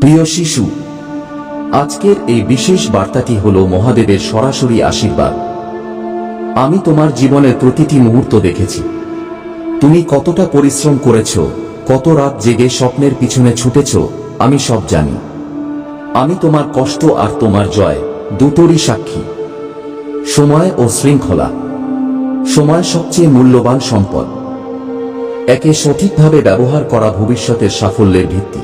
প্রিয় শিশু, আজকের এই বিশেষ বার্তাটি হলো মহাদেবের সরাসরি আশীর্বাদ। আমি তোমার জীবনের প্রতিটি মুহূর্ত দেখেছি। তুমি কতটা পরিশ্রম করেছ, কত রাত জেগে স্বপ্নের পিছনে ছুটেছ, আমি সব জানি। আমি তোমার কষ্ট আর তোমার জয় দুটোরই সাক্ষী। সময় ও শৃঙ্খলা। সময় সবচেয়ে মূল্যবান সম্পদ। একে সঠিকভাবে ব্যবহার করা ভবিষ্যতের সাফল্যের ভিত্তি।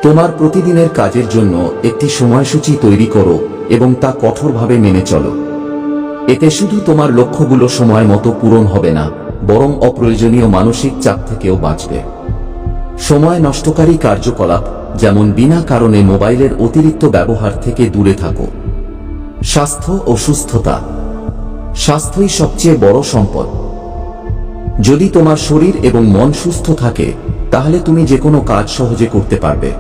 তোমার প্রতিদিনের কাজের জন্য একটি সময়সূচি তৈরি করো এবং তা কঠোরভাবে মেনে চলো। এতে শুধু তোমার লক্ষ্যগুলো সময় মতো পূরণ হবে না, বরং অপ্রয়োজনীয় মানসিক চাপ থেকেও বাঁচবে। সময় নষ্টকারী কার্যকলাপ যেমন বিনা কারণে মোবাইলের অতিরিক্ত ব্যবহার থেকে দূরে থাকো। স্বাস্থ্য ও সুস্থতা। স্বাস্থ্যই সবচেয়ে বড় সম্পদ। যদি তোমার শরীর এবং মন সুস্থ থাকে, তাহলে তুমি যে কোনো কাজ সহজে করতে পারবে।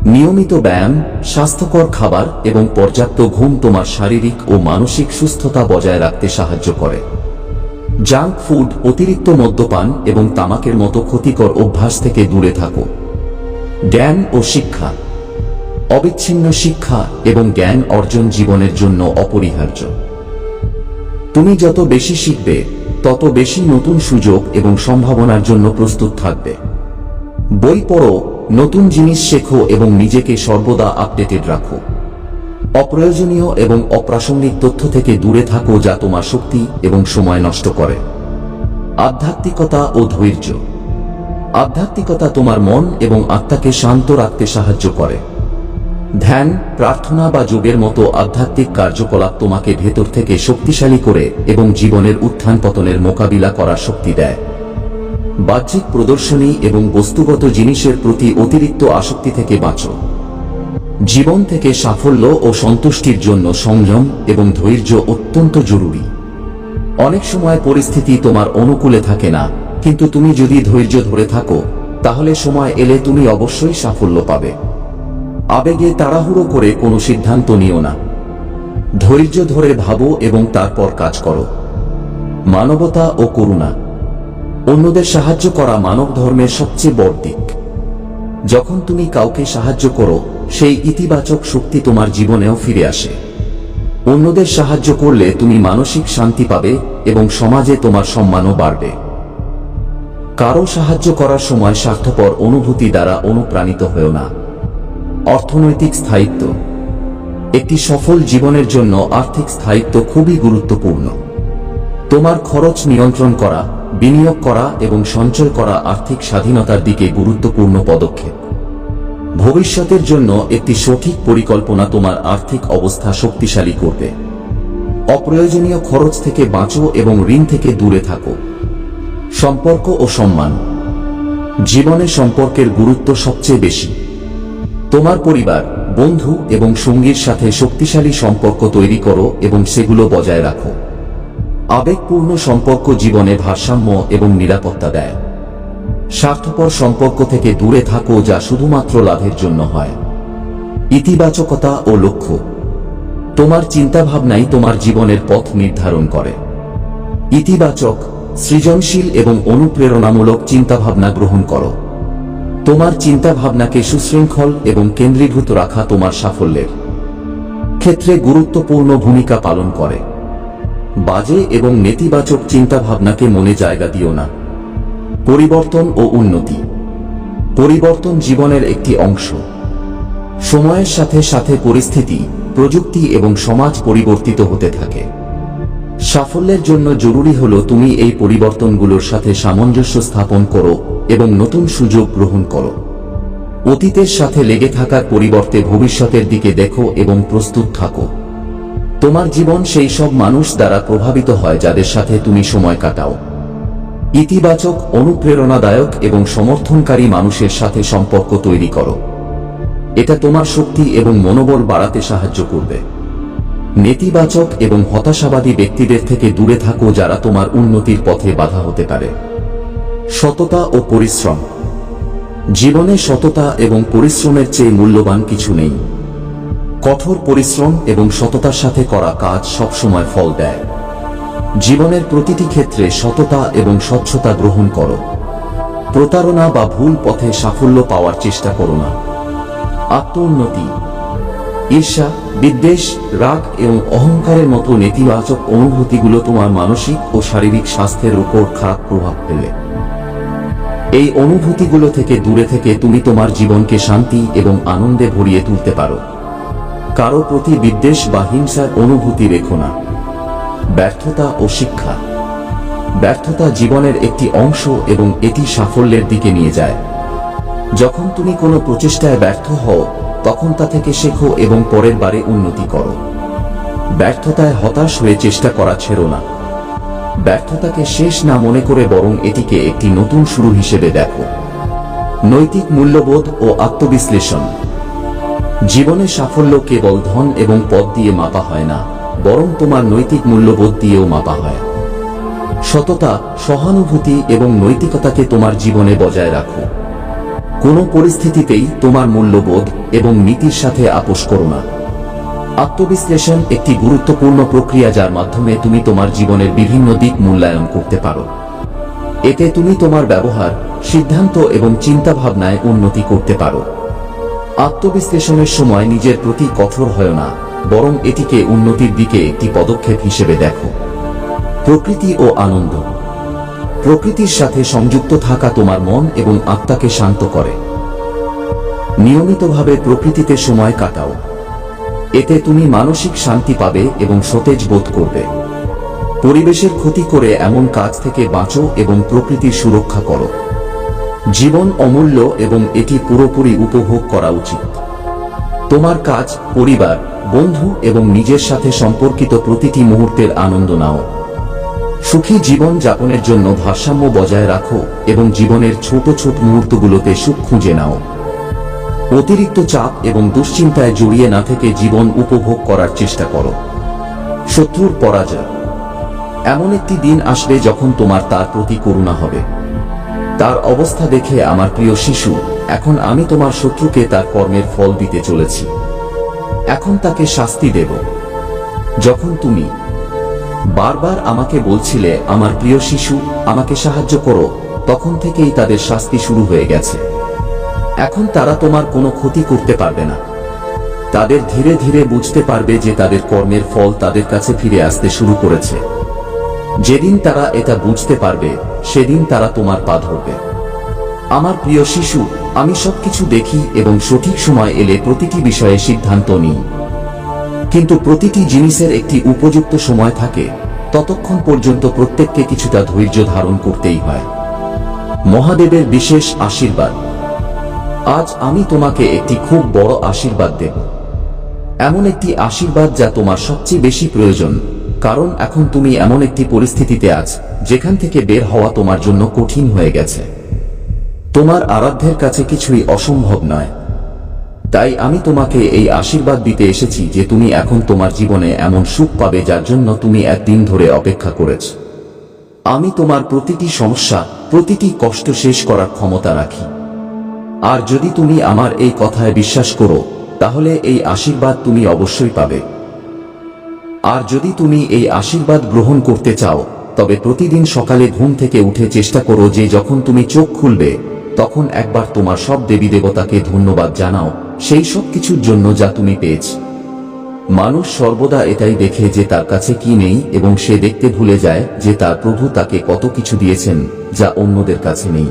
নিয়মিত ব্যায়াম, স্বাস্থ্যকর খাবার এবং পর্যাপ্ত ঘুম তোমার শারীরিক ও মানসিক সুস্থতা বজায় রাখতে সাহায্য করে। জাঙ্ক ফুড, অতিরিক্ত মদ্যপান এবং তামাকের মতো ক্ষতিকর অভ্যাস থেকে দূরে থাকো। জ্ঞান ও শিক্ষা। অবিচ্ছিন্ন শিক্ষা এবং জ্ঞান অর্জন জীবনের জন্য অপরিহার্য। তুমি যত বেশি শিখবে, তত বেশি নতুন সুযোগ এবং সম্ভাবনার জন্য প্রস্তুত থাকবে। বই পড়ো, নতুন জিনিস শেখো এবং নিজেকে সর্বদা আপডেটেড রাখো। অপ্রয়োজনীয় এবং অপ্রাসঙ্গিক তথ্য থেকে দূরে থাকো যা তোমার শক্তি এবং সময় নষ্ট করে। আধ্যাত্মিকতা ও ধৈর্য। আধ্যাত্মিকতা তোমার মন এবং আত্মাকে শান্ত রাখতে সাহায্য করে। ধ্যান, প্রার্থনা বা যোগের মতো আধ্যাত্মিক কার্যকলাপ তোমাকে ভেতর থেকে শক্তিশালী করে এবং জীবনের উত্থান পতনের মোকাবিলা করার শক্তি দেয়। বাহ্যিক প্রদর্শনী এবং বস্তুগত জিনিসের প্রতি অতিরিক্ত আসক্তি থেকে বাঁচো। জীবন থেকে সাফল্য ও সন্তুষ্টির জন্য সংযম এবং ধৈর্য অত্যন্ত জরুরি। অনেক সময় পরিস্থিতি তোমার অনুকূলে থাকে না, কিন্তু তুমি যদি ধৈর্য ধরে থাকো, তাহলে সময় এলে তুমি অবশ্যই সাফল্য পাবে। আবেগে তাড়াহুড়ো করে কোনো সিদ্ধান্ত নিও না। ধৈর্য ধরে ভাবো এবং তারপর কাজ করো। মানবতা ও করুণা। অন্যদের সাহায্য করা মানব ধর্মের সবচেয়ে বড় দিক। যখন তুমি কাউকে সাহায্য করো, সেই ইতিবাচক শক্তি তোমার জীবনেও ফিরে আসে। অন্যদের সাহায্য করলে তুমি মানসিক শান্তি পাবে এবং সমাজে তোমার সম্মানও বাড়বে। কারো সাহায্য করার সময় স্বার্থপর অনুভূতি দ্বারা অনুপ্রাণিত হও না। অর্থনৈতিক স্থায়িত্ব। একটি সফল জীবনের জন্য আর্থিক স্থায়িত্ব খুবই গুরুত্বপূর্ণ। তোমার খরচ নিয়ন্ত্রণ করা, বিনিয়োগ করা এবং সঞ্চয় করা আর্থিক স্বাধীনতার দিকে গুরুত্বপূর্ণ পদক্ষেপ। ভবিষ্যতের জন্য একটি সঠিক পরিকল্পনা তোমার আর্থিক অবস্থা শক্তিশালী করবে। অপ্রয়োজনীয় খরচ থেকে বাঁচো এবং ঋণ থেকে দূরে থাকো। সম্পর্ক ও সম্মান। জীবনে সম্পর্কের গুরুত্ব সবচেয়ে বেশি। তোমার পরিবার, বন্ধু এবং সঙ্গীর সাথে শক্তিশালী সম্পর্ক তৈরি করো এবং সেগুলো বজায় রাখো। আবেগপূর্ণ সম্পর্ক জীবনে ভারসাম্য এবং নিরাপত্তা দেয়। স্বার্থপর সম্পর্ক থেকে দূরে থাকো যা শুধুমাত্র লাভের জন্য হয়। ইতিবাচকতা ও লক্ষ্য। তোমার চিন্তাভাবনাই তোমার জীবনের পথ নির্ধারণ করে। ইতিবাচক, সৃজনশীল এবং অনুপ্রেরণামূলক চিন্তাভাবনা গ্রহণ করো। তোমার চিন্তাভাবনাকে সুশৃঙ্খল এবং কেন্দ্রীভূত রাখা তোমার সাফল্যের ক্ষেত্রে গুরুত্বপূর্ণ ভূমিকা পালন করে। বাজে এবং নেতিবাচক চিন্তাভাবনাকে মনে জায়গা দিও না। পরিবর্তন ও উন্নতি। পরিবর্তন জীবনের একটি অংশ। সময়ের সাথে সাথে পরিস্থিতি, প্রযুক্তি এবং সমাজ পরিবর্তিত হতে থাকে। সাফল্যের জন্য জরুরি হলো তুমি এই পরিবর্তনগুলোর সাথে সামঞ্জস্য স্থাপন করো এবং নতুন সুযোগ গ্রহণ করো। অতীতের সাথে লেগে থাকার পরিবর্তে ভবিষ্যতের দিকে দেখো এবং প্রস্তুত থাকো। তোমার জীবন সেই সব মানুষ দ্বারা প্রভাবিত হয় যাদের সাথে তুমি সময় কাটাও। ইতিবাচক, অনুপ্রেরণাদায়ক এবং সমর্থনকারী মানুষের সাথে সম্পর্ক তৈরি করো। এটা তোমার শক্তি এবং মনোবল বাড়াতে সাহায্য করবে। নেতিবাচক এবং হতাশাবাদী ব্যক্তিদের থেকে দূরে থাকো যারা তোমার উন্নতির পথে বাধা হতে পারে। সততা ও পরিশ্রম। জীবনে সততা এবং পরিশ্রমের চেয়ে মূল্যবান কিছু নেই। কঠোর পরিশ্রম এবং সততার সাথে করা কাজ সবসময় ফল দেয়। জীবনের প্রতিটি ক্ষেত্রে সততা এবং স্বচ্ছতা গ্রহণ করো। প্রতারণা বা ভুল পথে সাফল্য পাওয়ার চেষ্টা করো না। আত্মোন্নতি, ঈর্ষা, বিদ্বেষ, রাগ এবং অহংকারের মতো নেতিবাচক অনুভূতিগুলো তোমার মানসিক ও শারীরিক স্বাস্থ্যের উপর খারাপ প্রভাব ফেলে। এই অনুভূতিগুলো থেকে দূরে থেকে তুমি তোমার জীবনকে শান্তি এবং আনন্দে ভরিয়ে তুলতে পারো। কারো প্রতি বিদ্বেষ বা হিংসার অনুভূতি রেখো না। ব্যর্থতা ও শিক্ষা। ব্যর্থতা জীবনের একটি অংশ এবং এটি সাফল্যের দিকে নিয়ে যায়। যখন তুমি কোনো প্রচেষ্টায় ব্যর্থ হও তখন তা থেকে শেখো এবং পরের বারে উন্নতি করো। ব্যর্থতায় হতাশ হয়ে চেষ্টা করা ছেড়ো না। ব্যর্থতাকে শেষ না মনে করে বরং এটিকে একটি নতুন শুরু হিসেবে দেখো। নৈতিক মূল্যবোধ ও আত্মবিশ্লেষণ। জীবনে সাফল্য কেবল ধন এবং পদ দিয়ে মাপা হয় না, বরং তোমার নৈতিক মূল্যবোধ দিয়েও মাপা হয়। সততা, সহানুভূতি এবং নৈতিকতাকে তোমার জীবনে বজায় রাখো। কোনো পরিস্থিতিতেই তোমার মূল্যবোধ এবং নীতির সাথে আপোষ করো না। আত্মবিশ্লেষণ একটি গুরুত্বপূর্ণ প্রক্রিয়া যার মাধ্যমে তুমি তোমার জীবনের বিভিন্ন দিক মূল্যায়ন করতে পারো। এতে তুমি তোমার ব্যবহার, সিদ্ধান্ত এবং চিন্তাভাবনায় উন্নতি করতে পারো। আত্মবিশ্লেষণের সময় নিজের প্রতি কঠোর হয় না, বরং এটিকে উন্নতির দিকে একটি পদক্ষেপ হিসেবে দেখো। প্রকৃতি ও আনন্দ। প্রকৃতির সাথে সংযুক্ত থাকা তোমার মন এবং আত্মাকে শান্ত করে। নিয়মিতভাবে প্রকৃতিতে সময় কাটাও। এতে তুমি মানসিক শান্তি পাবে এবং সতেজ বোধ করবে। পরিবেশের ক্ষতি করে এমন কাজ থেকে বাঁচো এবং প্রকৃতির সুরক্ষা করো। জীবন অমূল্য এবং এটি পুরোপুরি উপভোগ করা উচিত। তোমার কাজ, পরিবার, বন্ধু এবং নিজের সাথে সম্পর্কিত প্রতিটি মুহূর্তের আনন্দ নাও। সুখী জীবন যাপনের জন্য ভারসাম্য বজায় রাখো এবং জীবনের ছোট ছোট মুহূর্তগুলোতে সুখ খুঁজে নাও। অতিরিক্ত চাপ এবং দুশ্চিন্তায় জড়িয়ে না থেকে জীবন উপভোগ করার চেষ্টা করো। শত্রুর পরাজয়। এমন একটি দিন আসবে যখন তোমার তার প্রতি করুণা হবে। তার অবস্থা দেখে, আমার প্রিয় শিশু, এখন আমি তোমার শত্রুকে তার কর্মের ফল দিতে চলেছি। এখন তাকে শাস্তি দেব। যখন তুমি বারবার আমাকে বলছিলে, আমার প্রিয় শিশু, আমাকে সাহায্য করো, তখন থেকেই তাদের শাস্তি শুরু হয়ে গেছে। এখন তারা তোমার কোনো ক্ষতি করতে পারবে না। তাদের ধীরে ধীরে বুঝতে পারবে যে তাদের কর্মের ফল তাদের কাছে ফিরে আসতে শুরু করেছে। যেদিন তারা এটা বুঝতে পারবে, সেদিন তারা তোমার পা ধরবে। আমার প্রিয় শিশু, আমি সবকিছু দেখি এবং সঠিক সময় এলে প্রতিটি বিষয়ে সিদ্ধান্ত নিই। কিন্তু প্রতিটি জিনিসের একটি উপযুক্ত সময় থাকে, ততক্ষণ পর্যন্ত প্রত্যেককে কিছুটা ধৈর্য ধারণ করতেই হয়। মহাদেবের বিশেষ আশীর্বাদ। আজ আমি তোমাকে একটি খুব বড় আশীর্বাদ দেব। এমন একটি আশীর্বাদ যা তোমার সবচেয়ে বেশি প্রয়োজন, কারণ এখন তুমি এমন একটি পরিস্থিতিতে আছো যেখান থেকে বের হওয়া তোমার জন্য কঠিন হয়ে গেছে। তোমার আরাধ্যের কাছে কিছুই অসম্ভব নয়। তাই আমি তোমাকে এই আশীর্বাদ দিতে এসেছি যে তুমি এখন তোমার জীবনে এমন সুখ পাবে যার জন্য তুমি একদিন ধরে অপেক্ষা করেছ। আমি তোমার প্রতিটি সমস্যা, প্রতিটি কষ্ট শেষ করার ক্ষমতা রাখি। আর যদি তুমি আমার এই কথায় বিশ্বাস করো, তাহলে এই আশীর্বাদ তুমি অবশ্যই পাবে। আর যদি তুমি এই আশীর্বাদ গ্রহণ করতে চাও, তবে প্রতিদিন সকালে ঘুম থেকে উঠে চেষ্টা করো যে যখন তুমি চোখ খুলবে, তখন একবার তোমার সব দেবী দেবতাকে ধন্যবাদ জানাও সেই সব কিছুর জন্য যা তুমি পেয়েছ। মানুষ সর্বদা এটাই দেখে যে তার কাছে কি নেই, এবং সে দেখতে ভুলে যায় যে তার প্রভু তাকে কত কিছু দিয়েছেন যা অন্যদের কাছে নেই।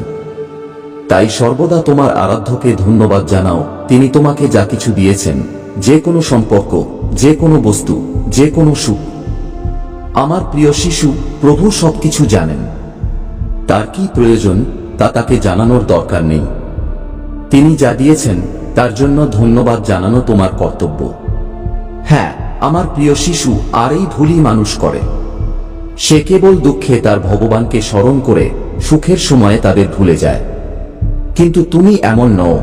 তাই সর্বদা তোমার আরাধ্যকে ধন্যবাদ জানাও। তিনি তোমাকে যা কিছু দিয়েছেন, যে কোনো সম্পর্ক, যে কোনো বস্তু, যে কোনো সুখ। আমার প্রিয় শিশু, প্রভু সবকিছু জানেন। তার কি প্রয়োজন তা তাকে জানানোর দরকার নেই। তিনি যা দিয়েছেন তার জন্য ধন্যবাদ জানানো তোমার কর্তব্য। হ্যাঁ, আমার প্রিয় শিশু, আর এই ভুলই মানুষ করে। সে কেবল দুঃখে তার ভগবানকে স্মরণ করে, সুখের সময়ে তাদের ভুলে যায়। কিন্তু তুমি এমন নও।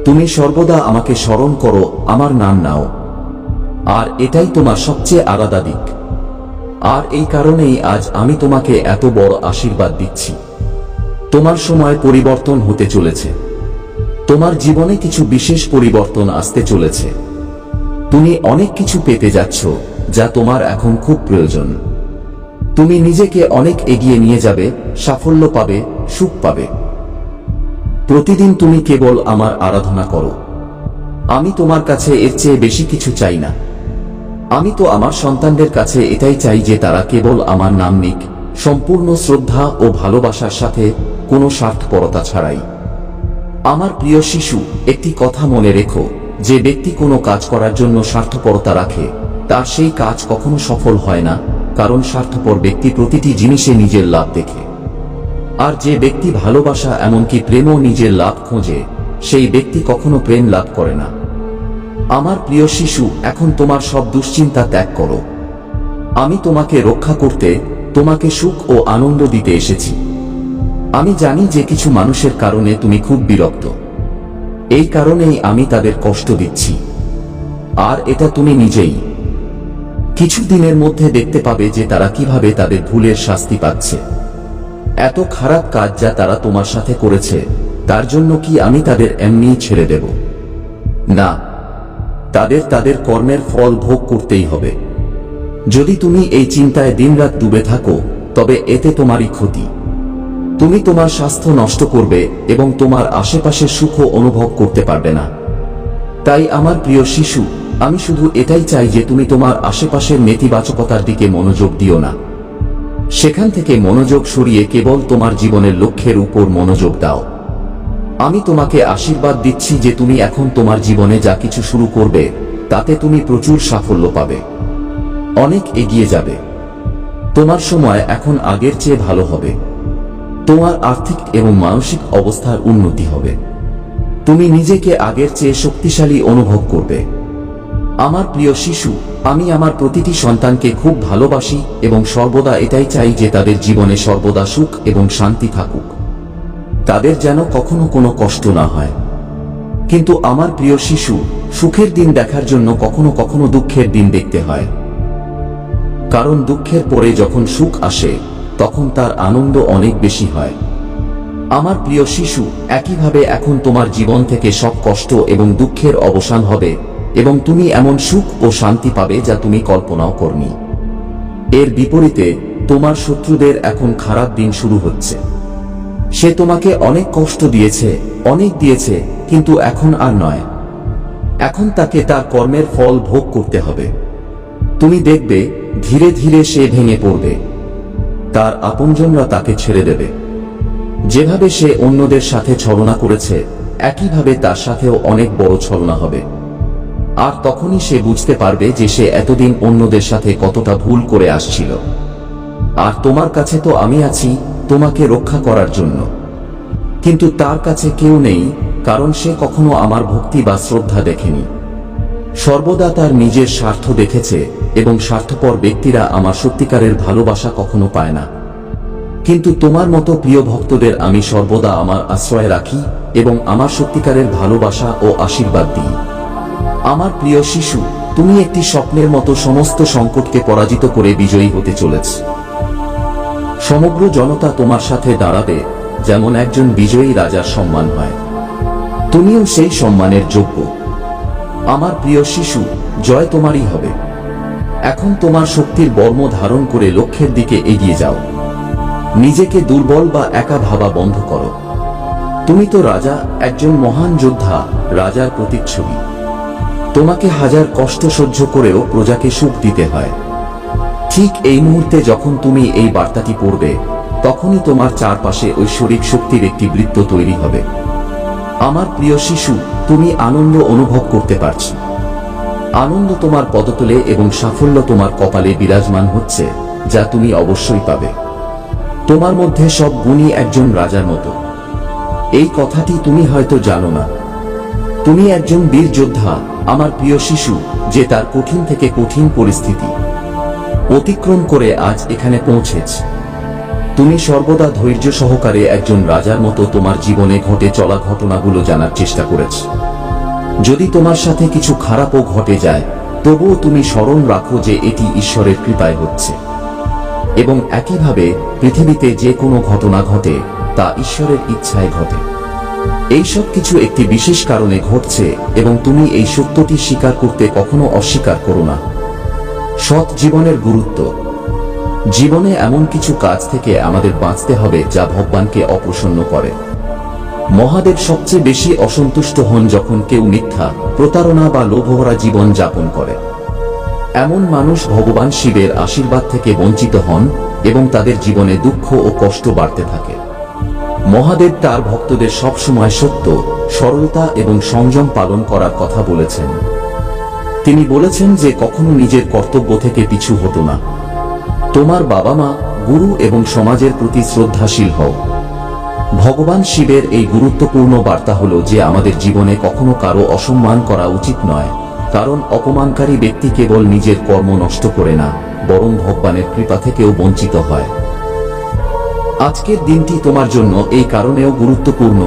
তুমি সর্বদা আমাকে স্মরণ করো, আমার নাম নাও। আর এটাই তোমার সবচেয়ে আলাদা দিক। আর এই কারণেই আজ আমি তোমাকে এত বড় আশীর্বাদ দিচ্ছি। তোমার সময় পরিবর্তন হতে চলেছে। তোমার জীবনে কিছু বিশেষ পরিবর্তন আসতে চলেছে। তুমি অনেক কিছু পেতে যাচ্ছ যা তোমার এখন খুব প্রয়োজন। তুমি নিজেকে অনেক এগিয়ে নিয়ে যাবে, সাফল্য পাবে, সুখ পাবে। প্রতিদিন তুমি কেবল আমার আরাধনা করো। আমি তোমার কাছে এর চেয়ে বেশি কিছু চাই না। আমি তো আমার সন্তানদের কাছে এটাই চাই যে তারা কেবল আমার নাম নিক, সম্পূর্ণ শ্রদ্ধা ও ভালোবাসার সাথে, কোনো স্বার্থপরতা ছাড়াই। আমার প্রিয় শিশু, একটি কথা মনে রেখো, যে ব্যক্তি কোনো কাজ করার জন্য স্বার্থপরতা রাখে, তার সেই কাজ কখনো সফল হয় না, কারণ স্বার্থপর ব্যক্তি প্রতিটি জিনিসে নিজের লাভ দেখে। আর যে ব্যক্তি ভালোবাসা এমনকি প্রেমও নিজের লাভ খোঁজে, সেই ব্যক্তি কখনো প্রেম লাভ করে না। আমার প্রিয় শিশু, এখন তোমার সব দুশ্চিন্তা ত্যাগ করো। আমি তোমাকে রক্ষা করতে, তোমাকে সুখ ও আনন্দ দিতে এসেছি। আমি জানি যে কিছু মানুষের কারণে তুমি খুব বিরক্ত, এই কারণেই আমি তাদের কষ্ট দিচ্ছি। আর এটা তুমি নিজেই কিছু দিনের মধ্যে দেখতে পাবে যে তারা কিভাবে তাদের ভুলের শাস্তি পাচ্ছে। এত খারাপ কাজ যা তারা তোমার সাথে করেছে, তার জন্য কি আমি তাদের এমনি ছেড়ে দেব? না, তাদের কর্মের ফল ভোগ করতেই হবে। যদি তুমি এই চিন্তায় দিনরাত ডুবে থাকো, তবে এতে তোমারই ক্ষতি। তুমি তোমার স্বাস্থ্য নষ্ট করবে এবং তোমার আশেপাশের সুখও অনুভব করতে পারবে না। তাই আমার প্রিয় শিশু, আমি শুধু এটাই চাই যে তুমি তোমার আশেপাশের নেতিবাচকতার দিকে মনোযোগ দিও না। সেখান থেকে মনোযোগ সরিয়ে কেবল তোমার জীবনের লক্ষ্যের উপর মনোযোগ দাও। আমি তোমাকে আশীর্বাদ দিচ্ছি যে তুমি এখন তোমার জীবনে যা কিছু শুরু করবে, তাতে তুমি প্রচুর সাফল্য পাবে, অনেক এগিয়ে যাবে। তোমার সময় এখন আগের চেয়ে ভালো হবে। তোমার আর্থিক এবং মানসিক অবস্থার উন্নতি হবে। তুমি নিজেকে আগের চেয়ে শক্তিশালী অনুভব করবে। আমার প্রিয় শিশু, আমি আমার প্রতিটি সন্তানকে খুব ভালোবাসি এবং সর্বদা এটাই চাই যে তাদের জীবনে সর্বদা সুখ এবং শান্তি থাকুক, তাদের যেন কখনো কোনো কষ্ট না হয়। কিন্তু আমার প্রিয় শিশু, সুখের দিন দেখার জন্য কখনো কখনো দুঃখের দিন দেখতে হয়, কারণ দুঃখের পরে যখন সুখ আসে, তখন তার আনন্দ অনেক বেশি হয়। আমার প্রিয় শিশু, একইভাবে এখন তোমার জীবন থেকে সব কষ্ট এবং দুঃখের অবসান হবে এবং তুমি এমন সুখ ও শান্তি পাবে যা তুমি কল্পনাও করনি। এর বিপরীতে তোমার শত্রুদের এখন খারাপ দিন শুরু হচ্ছে। সে তোমাকে অনেক কষ্ট দিয়েছে, অনেক দিয়েছে, কিন্তু এখন আর নয়। এখন তাকে তার কর্মের ফল ভোগ করতে হবে। তুমি দেখবে ধীরে ধীরে সে ভেঙে পড়বে, তার আপনজনরা তাকে ছেড়ে দেবে। যেভাবে সে অন্যদের সাথে ছলনা করেছে, একইভাবে তার সাথেও অনেক বড় ছলনা হবে। আর তখনই সে বুঝতে পারবে যে সে এতদিন অন্যদের সাথে কতটা ভুল করে আসছিল। আর তোমার কাছে তো আমি আছি তোমাকে রক্ষা করার জন্য, কিন্তু তার কাছে কেউ নেই, কারণ সে কখনো আমার ভক্তি বা শ্রদ্ধা দেখেনি। সর্বদা তার নিজের স্বার্থ দেখেছে এবং স্বার্থপর ব্যক্তিরা আমার সত্যিকারের ভালোবাসা কখনো পায় না। কিন্তু তোমার মতো প্রিয় ভক্তদের আমি সর্বদা আমার আশ্রয় রাখি এবং আমার সত্যিকারের ভালোবাসা ও আশীর্বাদ দিই। আমার প্রিয় শিশু, তুমি একটি স্বপ্নের মতো সমস্ত সংকটকে পরাজিত করে বিজয়ী হতে চলেছ। সমগ্র জনতা তোমার সাথে দাঁড়াবে, যেমন একজন বিজয়ী রাজার সম্মান হয়। তুমিও সেই সম্মানের যোগ্য। আমার প্রিয় শিশু, জয় তোমারই হবে। এখন তোমার শক্তির বর্ম ধারণ করে লক্ষ্যের দিকে এগিয়ে যাও। নিজেকে দুর্বল বা একা ভাবা বন্ধ করো। তুমি তো রাজা, একজন মহান যোদ্ধা, রাজার প্রতিচ্ছবি। তোমাকে হাজার কষ্ট সহ্য করেও প্রজাকে সুখ দিতে হয়। ঠিক এই মুহূর্তে যখন তুমি এই বার্তাটি পড়বে, তখনই তোমার চারপাশে ঐশ্বরিক শক্তির একটি বৃত্ত তৈরি হবে। আমার প্রিয় শিশু, তুমি আনন্দ অনুভব করতে পারছো। আনন্দ তোমার পদতলে এবং সাফল্য তোমার কপালে বিরাজমান হচ্ছে, যা তুমি অবশ্যই পাবে। তোমার মধ্যে সব গুণই একজন রাজার মতো। এই কথাটি তুমি হয়তো জানো না। তুমি একজন বীর যোদ্ধা, আমার প্রিয় শিশু, যে তার কঠিন থেকে কঠিন পরিস্থিতি অতিক্রম করে আজ এখানে পৌঁছেছ। তুমি সর্বদা ধৈর্য সহকারে একজন রাজার মতো তোমার জীবনে ঘটে চলা ঘটনাগুলো জানার চেষ্টা করেছ। যদি তোমার সাথে কিছু খারাপও ঘটে যায়, তবুও তুমি স্মরণ রাখো যে এটি ঈশ্বরের কৃপায় হচ্ছে। এবং একইভাবে পৃথিবীতে যে কোনো ঘটনা ঘটে, তা ঈশ্বরের ইচ্ছায় ঘটে। এই সব কিছু একটি বিশেষ কারণে ঘটছে এবং তুমি এই সত্যটি স্বীকার করতে কখনো অস্বীকার করো না। সৎ জীবনের গুরুত্ব। জীবনে এমন কিছু কাজ থেকে আমাদের বাঁচতে হবে যা ভগবানকে অপ্রসন্ন করে। মহাদেব সবচেয়ে বেশি অসন্তুষ্ট হন যখন কেউ মিথ্যা, প্রতারণা বা লোভভরা জীবন যাপন করে। এমন মানুষ ভগবান শিবের আশীর্বাদ থেকে বঞ্চিত হন এবং তাদের জীবনে দুঃখ ও কষ্ট বাড়তে থাকে। মহাদেব তার ভক্তদের সবসময় সত্য, সরলতা এবং সংযম পালন করার কথা বলেছেন। তিনি বলেছেন যে কখনো নিজের কর্তব্য থেকে পিছু হতো না। তোমার বাবা মা, গুরু এবং সমাজের প্রতি শ্রদ্ধাশীল হও। ভগবান শিবের এই গুরুত্বপূর্ণ বার্তা হল যে আমাদের জীবনে কখনো কারো অসম্মান করা উচিত নয়, কারণ অপমানকারী ব্যক্তি কেবল নিজের কর্ম নষ্ট করে না, বরং ভগবানের কৃপা থেকেও বঞ্চিত হয়। আজকের দিনটি তোমার জন্য এই কারণেও গুরুত্বপূর্ণ,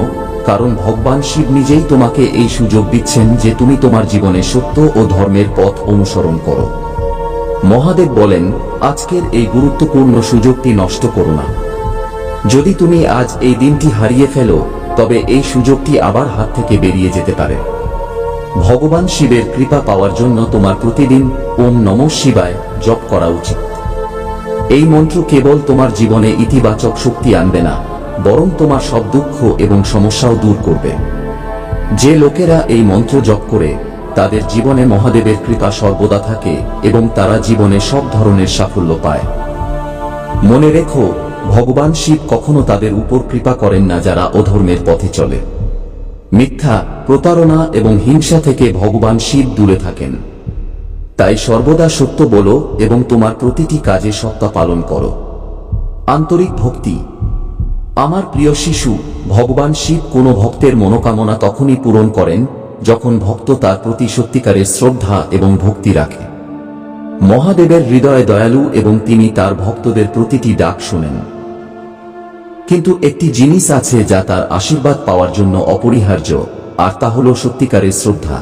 কারণ ভগবান শিব নিজেই তোমাকে এই সুযোগ দিচ্ছেন যে তুমি তোমার জীবনে সত্য ও ধর্মের পথ অনুসরণ করো। মহাদেব বলেন, আজকের এই গুরুত্বপূর্ণ সুযোগটি নষ্ট করো না। যদি তুমি আজ এই দিনটি হারিয়ে ফেলো, তবে এই সুযোগটি আবার হাত থেকে বেরিয়ে যেতে পারে। ভগবান শিবের কৃপা পাওয়ার জন্য তোমার প্রতিদিন ওম নমঃ শিবায় জপ করা উচিত। এই মন্ত্র কেবল তোমার জীবনে ইতিবাচক শক্তি আনবে না, বরং তোমার সব দুঃখ এবং সমস্যাও দূর করবে। যে লোকেরা এই মন্ত্র জপ করে, তাদের জীবনে মহাদেবের কৃপা সর্বদা থাকে এবং তারা জীবনে সব ধরনের সাফল্য পায়। মনে রেখো, ভগবান শিব কখনো তাদের উপর কৃপা করেন না যারা অধর্মের পথে চলে। মিথ্যা, প্রতারণা এবং হিংসা থেকে ভগবান শিব দূরে থাকেন। তাই সর্বদা সত্য বলো এবং তোমার প্রতিটি কাজে সত্তা পালন করো। আন্তরিক ভক্তি। আমার প্রিয় শিশু, ভগবান শিব কোনো ভক্তের মনোকামনা তখনই পূরণ করেন যখন ভক্ত তার প্রতি সত্যিকারের শ্রদ্ধা এবং ভক্তি রাখে। মহাদেবের হৃদয় দয়ালু এবং তিনি তার ভক্তদের প্রতিটি ডাক শোনেন। কিন্তু একটি জিনিস আছে যা তার আশীর্বাদ পাওয়ার জন্য অপরিহার্য, আর তা হল সত্যিকারের শ্রদ্ধা।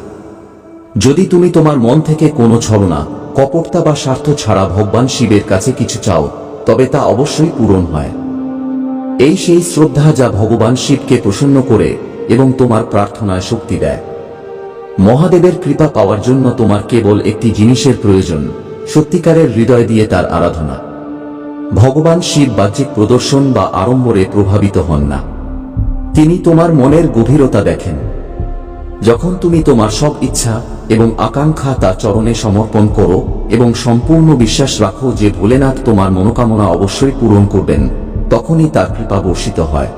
যদি তুমি তোমার মন থেকে কোনো ছলনা, কপটতা বা স্বার্থ ছাড়া ভগবান শিবের কাছে কিছু চাও, তবে তা অবশ্যই পূরণ হয়। এই সেই শ্রদ্ধা যা ভগবান শিবকে প্রসন্ন করে এবং তোমার প্রার্থনায় শক্তি দেয়। মহাদেবের কৃপা পাওয়ার জন্য তোমার কেবল একটি জিনিসের প্রয়োজন, সত্যিকারের হৃদয় দিয়ে তার আরাধনা। ভগবান শিব বাহ্যিক প্রদর্শন বা আড়ম্বরে প্রভাবিত হন না। তিনি তোমার মনের গভীরতা দেখেন। যখন তুমি তোমার সব ইচ্ছা এবং আকাঙ্ক্ষা তার চরণে সমর্পণ করো এবং সম্পূর্ণ বিশ্বাস রাখো যে ভোলেনাথ তোমার মনোকামনা অবশ্যই পূরণ করবেন, তখনই তার কৃপা বর্ষিত হয়।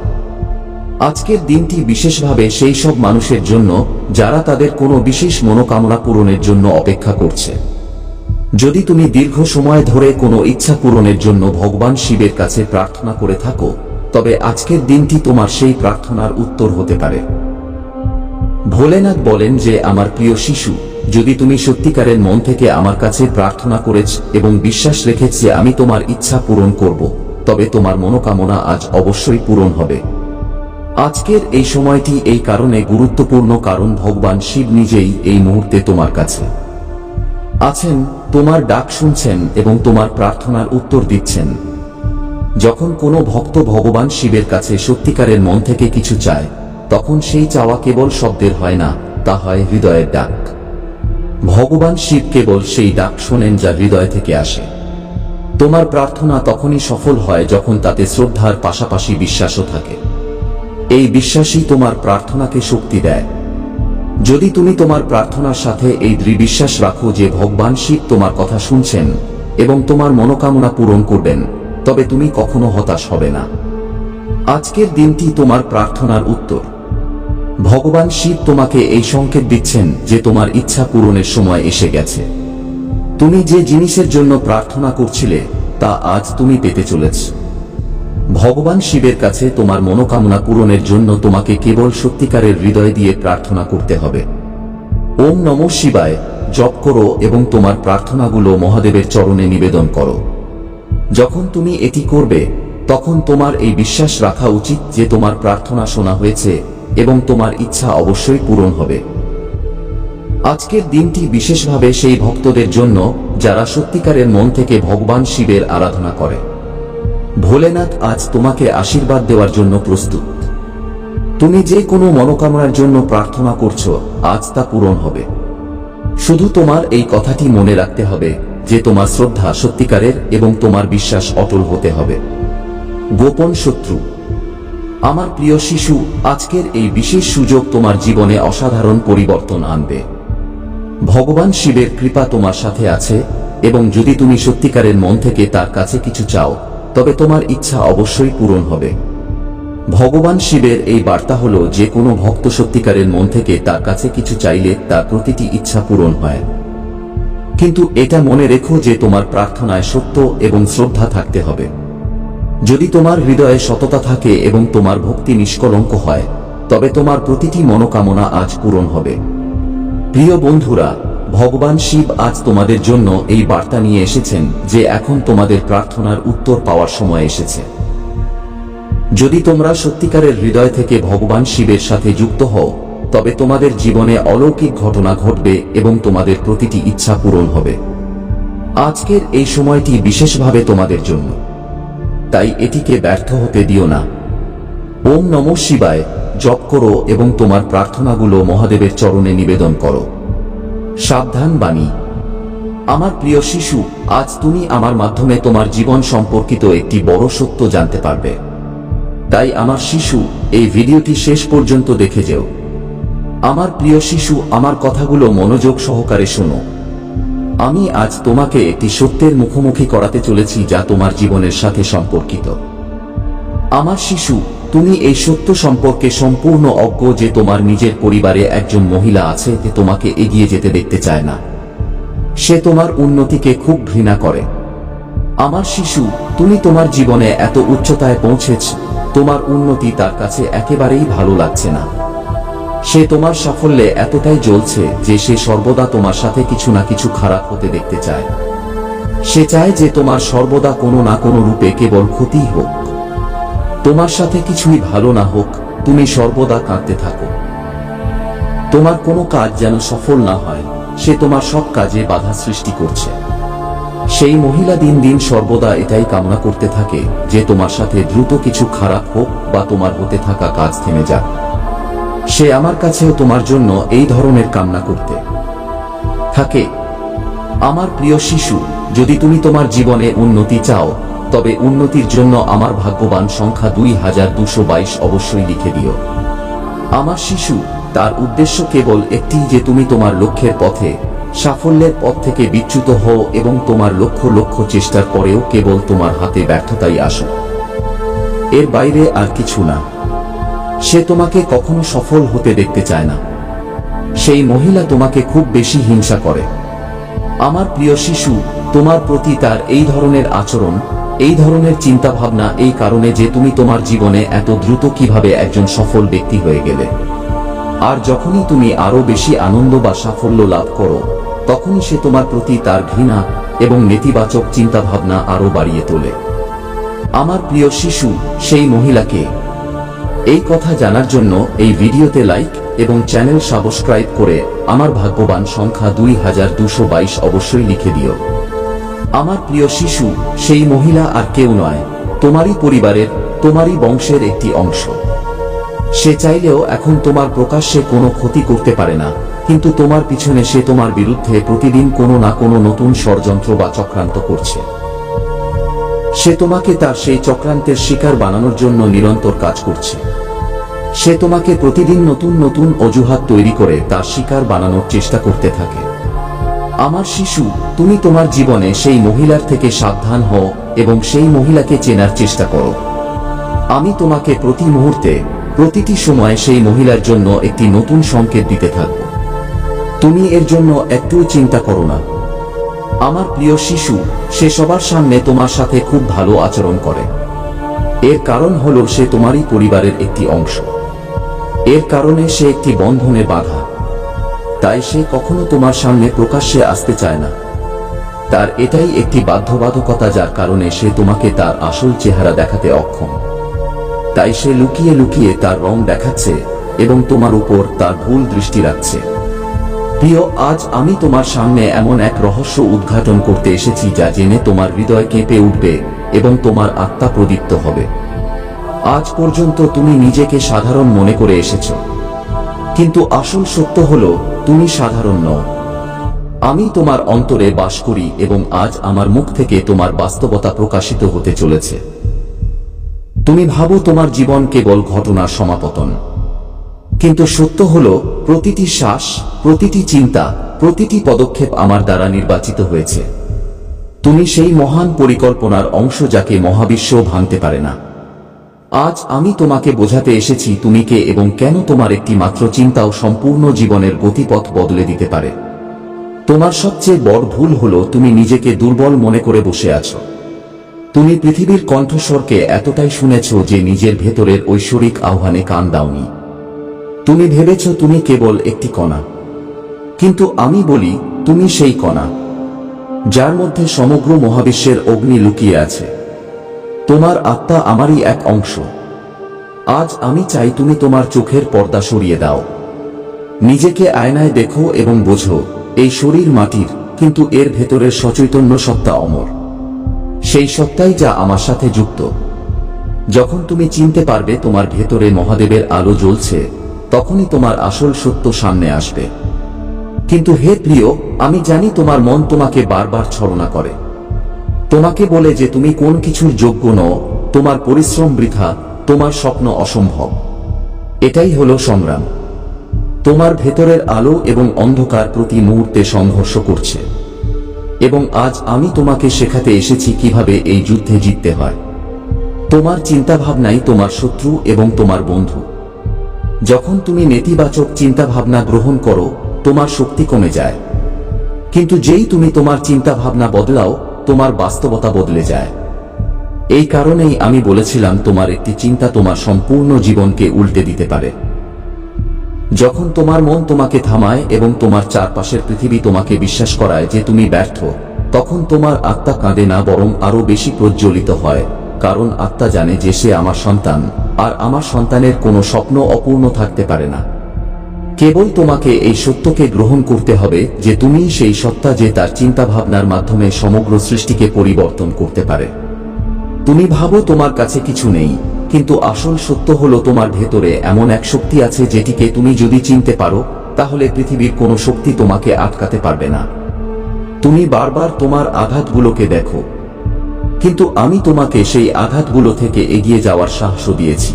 আজকের দিনটি বিশেষভাবে সেই সব মানুষের জন্য যারা তাদের কোনো বিশেষ মনোকামনা পূরণের জন্য অপেক্ষা করছে। যদি তুমি দীর্ঘ সময় ধরে কোনো ইচ্ছা পূরণের জন্য ভগবান শিবের কাছে প্রার্থনা করে থাকো, তবে আজকের দিনটি তোমার সেই প্রার্থনার উত্তর হতে পারে। ভোলেনাথ বলেন যে, আমার প্রিয় শিশু, যদি তুমি সত্যিকারের মন থেকে আমার কাছে প্রার্থনা করেছ এবং বিশ্বাস রেখেছ যে আমি তোমার ইচ্ছা পূরণ করব, তবে তোমার মনোকামনা আজ অবশ্যই পূরণ হবে। আজকের এই সময়টি এই কারণে গুরুত্বপূর্ণ কারণ ভগবান শিব নিজেই এই মুহূর্তে তোমার কাছে আছেন, তোমার ডাক শুনছেন এবং তোমার প্রার্থনার উত্তর দিচ্ছেন। যখন কোনো ভক্ত ভগবান শিবের কাছে সত্যিকারের মন থেকে কিছু চায়, তখন সেই চাওয়া কেবল শব্দের হয় না, তা হয় হৃদয়ের ডাক। ভগবান শিব কেবল সেই ডাক শোনেন যা হৃদয় থেকে আসে। তোমার প্রার্থনা তখনই সফল হয় যখন তাতে শ্রদ্ধার পাশাপাশি বিশ্বাসও থাকে। এই বিশ্বাসই তোমার প্রার্থনাকে শক্তি দেয়। যদি তুমি তোমার প্রার্থনার সাথে এই দৃঢ় বিশ্বাস রাখো যে ভগবান শিব তোমার কথা শুনছেন এবং তোমার মনোকামনা পূরণ করবেন, তবে তুমি কখনো হতাশ হবে না। আজকের দিনটি তোমার প্রার্থনার উত্তর। ভগবান শিব তোমাকে এই সংকেত দিচ্ছেন যে তোমার ইচ্ছা পূরণের সময় এসে গেছে। তুমি যে জিনিসের জন্য প্রার্থনা করছিলে তা আজ তুমি পেতে চলেছ। ভগবান শিবের কাছে তোমার মনোকামনা পূরণের জন্য তোমাকে কেবল সত্যিকারের হৃদয় দিয়ে প্রার্থনা করতে হবে। ওম নমঃ শিবায় জপ করো এবং তোমার প্রার্থনাগুলো মহাদেবের চরণে নিবেদন করো। যখন তুমি এটি করবে, তখন তোমার এই বিশ্বাস রাখা উচিত যে তোমার প্রার্থনা শোনা হয়েছে এবং তোমার ইচ্ছা অবশ্যই পূরণ হবে। আজকের দিনটি বিশেষভাবে সেই ভক্তদের জন্য যারা সত্যিকারের মন থেকে ভগবান শিবের আরাধনা করে। ভোলেনাথ আজ তোমাকে আশীর্বাদ দেওয়ার জন্য প্রস্তুত। তুমি যে কোনো মনোকামনার জন্য প্রার্থনা করছো, আজ তা পূরণ হবে। শুধু তোমার এই কথাটি মনে রাখতে হবে যে তোমার শ্রদ্ধা সত্যিকারের এবং তোমার বিশ্বাস অটল হতে হবে। গোপন শত্রু। আমার প্রিয় শিশু, আজকের এই বিশেষ সুযোগ তোমার জীবনে অসাধারণ পরিবর্তন আনবে। ভগবান শিবের কৃপা তোমার সাথে আছে, এবং যদি তুমি সত্যিকারের মন থেকে তার কাছে কিছু চাও, তবে তোমার ইচ্ছা অবশ্যই পূরণ হবে। ভগবান শিবের এই বার্তা হলো, যে কোনো ভক্ত সত্যিকারের মন থেকে তার কাছে কিছু চাইলে তার প্রতিটি ইচ্ছা পূরণ হয়। কিন্তু এটা মনে রেখো যে তোমার প্রার্থনায় সত্য এবং শ্রদ্ধা থাকতে হবে। যদি তোমার হৃদয়ে সততা থাকে এবং তোমার ভক্তি নিষ্কলঙ্ক হয়, তবে তোমার প্রতিটি মনোকামনা আজ পূরণ হবে। প্রিয় বন্ধুরা, ভগবান শিব আজ তোমাদের জন্য এই বার্তা নিয়ে এসেছেন যে এখন তোমাদের প্রার্থনার উত্তর পাওয়ার সময় এসেছে। যদি তোমরা সত্যিকারের হৃদয় থেকে ভগবান শিবের সাথে যুক্ত হও, তবে তোমাদের জীবনে অলৌকিক ঘটনা ঘটবে এবং তোমাদের প্রতিটি ইচ্ছা পূরণ হবে। আজকের এই সময়টি বিশেষভাবে তোমাদের জন্য, তাই এটিকে ব্যর্থ হতে দিও না। ওম নমঃ শিবায় জপ করো এবং তোমার প্রার্থনাগুলো মহাদেবের চরণে নিবেদন করো। সাবধান বাণী। আমার প্রিয় শিশু, আজ তুমি আমার মাধ্যমে তোমার জীবন সম্পর্কিত একটি বড় সত্য জানতে পারবে। তাই আমার শিশু, এই ভিডিওটি শেষ পর্যন্ত দেখে যেও। আমার প্রিয় শিশু, আমার কথাগুলো মনোযোগ সহকারে শোনো। আমি আজ তোমাকে একটি সত্যের মুখোমুখি করাতে চলেছি যা তোমার জীবনের সাথে সম্পর্কিত। আমার শিশু, তুমি এই সত্য সম্পর্কে সম্পূর্ণ অজ্ঞ যে তোমার নিজের পরিবারে একজন মহিলা আছে যে তোমাকে এগিয়ে যেতে দেখতে চায় না। সে তোমার উন্নতিকে খুব ঘৃণা করে। আমার শিশু, তুমি তোমার জীবনে এত উচ্চতায় পৌঁছেছ, তোমার উন্নতি তার কাছে একেবারেই ভালো লাগছে না। সে তোমার সাফল্যে এতটাই জ্বলছে যে সে সর্বদা তোমার সাথে কিছু না কিছু খারাপ হতে দেখতে চায়। সে চায় যে তোমার সর্বদা কোনো না কোনো রূপে কেবল ক্ষতিই হোক, তোমার সাথে কিছুই ভালো না হোক। তুমি সর্বদা কাঁদতে থাকো, তোমার কোনো কাজ যেন সফল না হয়। সে তোমার সব কাজে বাধা সৃষ্টি করছে। সেই মহিলা দিন দিন সর্বদা এটাই কামনা করতে থাকে যে তোমার সাথে দ্রুত কিছু খারাপ হোক বা তোমার হতে থাকা কাজ থেমে যাক। সে আমার কাছেও তোমার জন্য এই ধরনের কামনা করতে থাকে। আমার প্রিয় শিশু, যদি তুমি তোমার জীবনে উন্নতি চাও, তবে উন্নতির জন্য আমার ভাগ্যবান সংখ্যা 2222 অবশ্যই লিখে দিও। আমার শিশু, তার উদ্দেশ্য কেবল একটি, যে তুমি তোমার লক্ষ্যের পথে, সাফল্যের পথ থেকে বিচ্যুত হও এবং তোমার লক্ষ চেষ্টার পরেও কেবল তোমার হাতে ব্যর্থতাই আসে। এর বাইরে আর কিছু না। সে তোমাকে কখনো সফল হতে দেখতে চায় না। সেই মহিলা তোমাকে খুব বেশি হিংসা করে। আমার প্রিয় শিশু, তোমার প্রতি তার এই ধরনের আচরণ, এই ধরনের চিন্তাভাবনা এই কারণে যে তুমি তোমার জীবনে এত দ্রুত কিভাবে একজন সফল ব্যক্তি হয়ে গেলে। আর যখনই তুমি আরো বেশি আনন্দ বা সাফল্য লাভ করো, তখনই সে তোমার প্রতি তার ঘৃণা এবং নেতিবাচক চিন্তাভাবনা আরো বাড়িয়ে তোলে। আমার প্রিয় শিশু, সেই মহিলাকে এই কথা জানার জন্য এই ভিডিওতে লাইক এবং চ্যানেল সাবস্ক্রাইব করে আমার ভাগ্যবান সংখ্যা 2222 অবশ্যই লিখে দিও। আমার প্রিয় শিশু, সেই মহিলা আর কেউ নয়, তোমারই পরিবারের, তোমারই বংশের একটি অংশ। সে চাইলেও এখন তোমার প্রকাশ্যে কোনো ক্ষতি করতে পারে না, কিন্তু তোমার পিছনে সে তোমার বিরুদ্ধে প্রতিদিন কোনো না কোনো নতুন ষড়যন্ত্র বা চক্রান্ত করছে। সে তোমাকে তার সেই চক্রান্তের শিকার বানানোর জন্য নিরন্তর কাজ করছে। সে তোমাকে প্রতিদিন নতুন নতুন অজুহাত তৈরি করে তার শিকার বানানোর চেষ্টা করতে থাকে। আমার শিশু, তুমি তোমার জীবনে সেই মহিলার থেকে সাবধান হও এবং সেই মহিলাকে চেনার চেষ্টা করো। আমি তোমাকে প্রতি মুহূর্তে, প্রতিটি সময় সেই মহিলার জন্য একটি নতুন সংকেত দিতে থাকব। তুমি এর জন্য একটুও চিন্তা করো না। আমার প্রিয় শিশু, সে সবার সামনে তোমার সাথে খুব ভালো আচরণ করে। এর কারণ হলো সে তোমারই পরিবারের একটি অংশ। এর কারণে সে একটি বন্ধনে বাঁধা। তাই সে কখনো তোমার সামনে প্রকাশ্যে আসতে চায় না। তার এটাই একটি বাধ্যবাধকতা, যার কারণে সে তোমাকে তার আসল চেহারা দেখাতে অক্ষম। তাই সে লুকিয়ে লুকিয়ে তার রং দেখাচ্ছে এবং তোমার উপর তার ভুল দৃষ্টি রাখছে। প্রিয়, আজ আমি তোমার সামনে এমন এক রহস্য উদ্ঘাটন করতে এসেছি যা জেনে তোমার হৃদয় কেঁপে উঠবে এবং তোমার আত্মা প্রদীপ্ত হবে। আজ পর্যন্ত তুমি নিজেকে সাধারণ মনে করে এসেছ, কিন্তু আসল সত্য হলো তুমি সাধারণ নও। আমি তোমার অন্তরে বাস করি এবং আজ আমার মুখ থেকে তোমার বাস্তবতা প্রকাশিত হতে চলেছে। তুমি ভাবো তোমার জীবন কেবল ঘটনার সমাপতন, কিন্তু সত্য হলো প্রতিটি শ্বাস, প্রতিটি চিন্তা, প্রতিটি পদক্ষেপ আমার দ্বারা নির্বাচিত হয়েছে। তুমি সেই মহান পরিকল্পনার অংশ যাকে মহাবিশ্ব ভাঙতে পারে না। আজ আমি তোমাকে বোঝাতে এসেছি তুমি কে এবং কেন তোমার একটি মাত্র চিন্তাও সম্পূর্ণ জীবনের গতিপথ বদলে দিতে পারে। তোমার সবচেয়ে বড় ভুল হলো তুমি নিজেকে দুর্বল মনে করে বসে আছো। তুমি পৃথিবীর কণ্ঠস্বরকে এতটাই শুনেছ যে নিজের ভেতরের ঐশ্বরিক আহ্বানে কান দাওনি। তুমি ভেবেছ তুমি কেবল একটি কণা, কিন্তু আমি বলি তুমি সেই কণা যার মধ্যে সমগ্র মহাবিশ্বের অগ্নি লুকিয়ে আছে। তোমার আত্মা আমারই এক অংশ। আজ আমি চাই তুমি তোমার চোখের পর্দা সরিয়ে দাও, নিজেকে আয়নায় দেখো এবং বোঝো এই শরীর মাটির, কিন্তু এর ভেতরের সচৈতন্য সত্তা অমর। সেই সত্তাই যা আমার সাথে যুক্ত। যখন তুমি চিনতে পারবে তোমার ভেতরে মহাদেবের আলো জ্বলছে, তখনই তোমার আসল সত্য সামনে আসবে। কিন্তু হে প্রিয়, আমি জানি তোমার মন তোমাকে বারবার ছলনা করে, তোমাকে বলে যে তুমি কোন কিছুর যোগ্য নও, তোমার পরিশ্রম বৃথা, তোমার স্বপ্ন অসম্ভব। এটাই হলো সংগ্রাম। তোমার ভেতরের আলো এবং অন্ধকার প্রতি মুহূর্তে সংঘর্ষ করছে, এবং আজ আমি তোমাকে শেখাতে এসেছি কিভাবে এই যুদ্ধে জিততে হয়। তোমার চিন্তাভাবনাই তোমার শত্রু এবং তোমার বন্ধু। যখন তুমি নেতিবাচক চিন্তাভাবনা গ্রহণ করো, তোমার শক্তি কমে যায়, কিন্তু যেই তুমি তোমার চিন্তাভাবনা বদলাও, তোমার বাস্তবতা বদলে যায়। এই কারণেই আমি বলেছিলাম তোমার একটি চিন্তা তোমার সম্পূর্ণ জীবনকে উল্টে দিতে পারে। যখন তোমার মন তোমাকে থামায় এবং তোমার চারপাশের পৃথিবী তোমাকে বিশ্বাস করায় যে তুমি ব্যর্থ, তখন তোমার আত্মা কাঁদে না, বরং আরো বেশি প্রজ্বলিত হয়। কারণ আত্মা জানে যে সে আমার সন্তান, আর আমার সন্তানের কোনো স্বপ্ন অপূর্ণ থাকতে পারে না। কেবল তোমাকে এই সত্যকে গ্রহণ করতে হবে যে তুমিই সেই সত্তা যে তার চিন্তাভাবনার মাধ্যমে সমগ্র সৃষ্টিকে পরিবর্তন করতে পারে। তুমি ভাবো তোমার কাছে কিছু নেই, কিন্তু আসল সত্য হলো তোমার ভেতরে এমন এক শক্তি আছে যেটিকে তুমি যদি চিনতে পারো, তাহলে পৃথিবীর কোনো শক্তি তোমাকে আটকাতে পারবে না। তুমি বারবার তোমার আঘাতগুলোকে দেখো, কিন্তু আমি তোমাকে সেই আঘাতগুলো থেকে এগিয়ে যাওয়ার সাহস দিয়েছি।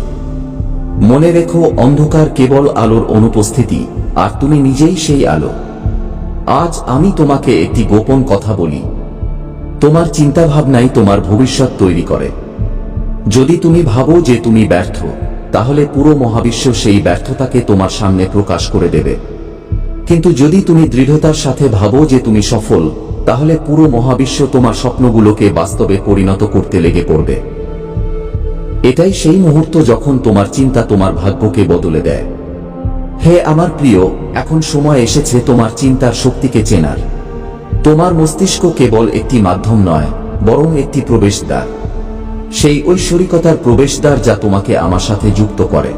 মনে রেখো, অন্ধকার কেবল আলোর অনুপস্থিতি, আর তুমি নিজেই সেই আলো। আজ আমি তোমাকে একটি গোপন কথা বলি, তোমার চিন্তাভাবনাই তোমার ভবিষ্যৎ তৈরি করে। যদি তুমি ভাবো যে তুমি ব্যর্থ, তাহলে পুরো মহাবিশ্ব সেই ব্যর্থতাকে তোমার সামনে প্রকাশ করে দেবে। কিন্তু যদি তুমি দৃঢ়তার সাথে ভাবো যে তুমি সফল, তাহলে পুরো মহাবিশ্ব তোমার স্বপ্নগুলোকে বাস্তবে পরিণত করতে লেগে পড়বে। এটাই সেই মুহূর্ত যখন তোমার চিন্তা তোমার ভাগ্যকে বদলে দেয়। হে আমার প্রিয়, এখন সময় এসেছে তোমার চিন্তার শক্তিকে চেনার। তোমার মস্তিষ্ক কেবল একটি মাধ্যম নয়, বরং একটি প্রবেশদ্বার। সেই ঐশ্বরিকতার প্রবেশদ্বার যা তোমাকে আমার সাথে যুক্ত করে।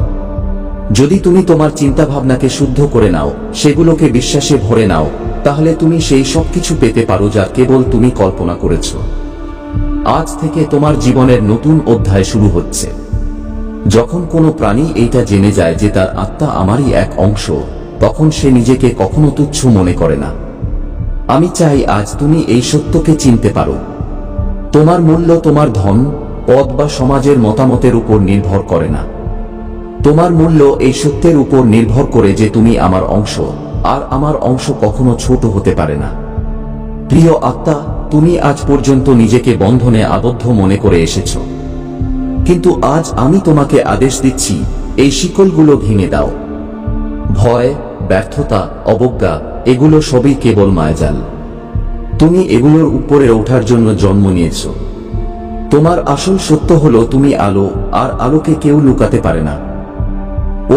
যদি তুমি তোমার চিন্তাভাবনাকে শুদ্ধ করে নাও, সেগুলোকে বিশ্বাসে ভরে নাও, তাহলে তুমি সেই সবকিছু পেতে পারো যা কেবল তুমি কল্পনা করেছ। আজ থেকে তোমার জীবনের নতুন অধ্যায় শুরু হচ্ছে। যখন কোনো প্রাণী এইটা জেনে যায় যে তার আত্মা আমারই এক অংশ, তখন সে নিজেকে কখনো তুচ্ছ মনে করে না। আমি চাই আজ তুমি এই সত্যকে চিনতে পারো। তোমার মূল্য তোমার ধন, পদ বা সমাজের মতামতের উপর নির্ভর করে না। তোমার মূল্য এই সত্যের উপর নির্ভর করে যে তুমি আমার অংশ, আর আমার অংশ কখনো ছোট হতে পারে না। প্রিয় আত্মা, তুমি আজ পর্যন্ত নিজেকে বন্ধনে আবদ্ধ মনে করে এসেছ, কিন্তু আজ আমি তোমাকে আদেশ দিচ্ছি, এই শিকলগুলো ভেঙে দাও। ভয়, ব্যর্থতা, অবজ্ঞা, এগুলো সবই কেবল মায়াজাল। তুমি এগুলোর উপরে ওঠার জন্য জন্ম নিয়েছ। তোমার আসল সত্য হলো তুমি আলো, আর আলোকে কেউ লুকাতে পারে না।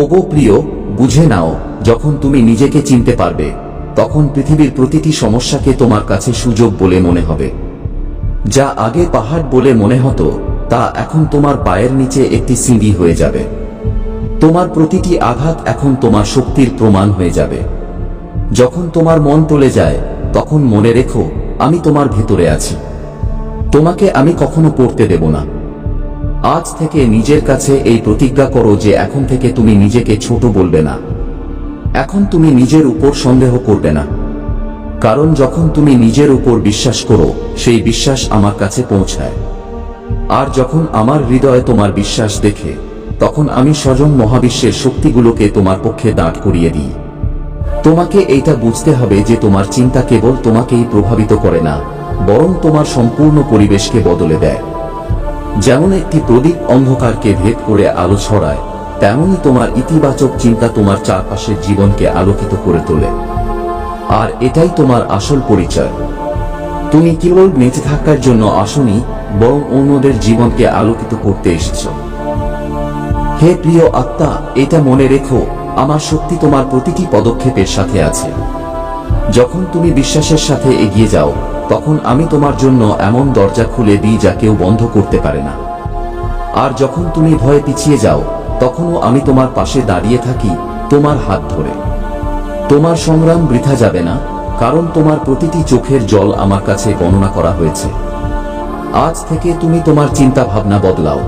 ওগো প্রিয়, বুঝে নাও, যখন তুমি নিজেকে চিনতে পারবে, তখন পৃথিবীর প্রতিটি সমস্যাকে তোমার কাছে সুযোগ বলে মনে হবে। যা আগে পাহাড় বলে মনে হতো, তা এখন তোমার পায়ের নিচে একটি সিঁড়ি হয়ে যাবে। তোমার প্রতিটি আঘাত এখন তোমার শক্তির প্রমাণ হয়ে যাবে। যখন তোমার মন টলে যায়, তখন মনে রেখো, আমি তোমার ভেতরে আছি। তোমাকে আমি কখনো পড়তে দেব না। আজ থেকে নিজের কাছে এই প্রতিজ্ঞা করো যে এখন থেকে তুমি নিজেকে ছোট বলবে না। এখন তুমি নিজের উপর সন্দেহ করবে না, কারণ যখন তুমি নিজের উপর বিশ্বাস করো, সেই বিশ্বাস আমার কাছে পৌঁছায়। আর যখন আমার হৃদয়ে তোমার বিশ্বাস দেখে, তখন আমি স্বয়ং মহাবিশ্বের শক্তিগুলোকে তোমার পক্ষে দাঁড় করিয়ে দিই। তোমাকে এইটা বুঝতে হবে যে তোমার চিন্তা কেবল তোমাকেই প্রভাবিত করে না, বরং তোমার সম্পূর্ণ পরিবেশকে বদলে দেয়। যেমন একটি প্রদীপ অন্ধকারকে ভেদ করে আলো ছড়ায়, তেমনি তোমার ইতিবাচক চিন্তা তোমার চারপাশের জীবনকে আলোকিত করে তোলে। আর এটাই তোমার আসল পরিচয়। তুমি কেবল বেঁচে থাকার জন্য আসনি, বরং অন্যদের জীবনকে আলোকিত করতে এসেছ। হে প্রিয় আত্মা, এটা মনে রেখো, আমার শক্তি তোমার প্রতিটি পদক্ষেপের সাথে আছে। যখন তুমি বিশ্বাসের সাথে এগিয়ে যাও, তখন আমি তোমার জন্য এমন দরজা খুলে দিই যা কেউ বন্ধ করতে পারে না। আর যখন তুমি ভয়ে পিছিয়ে যাও, তখনও আমি তোমার পাশে দাঁড়িয়ে থাকি, তোমার হাত ধরে। তোমার সংগ্রাম বৃথা যাবে না, কারণ তোমার প্রতিটি চোখের জল আমার কাছে গণনা করা হয়েছে। আজ থেকে তুমি তোমার চিন্তা ভাবনা বদলাও।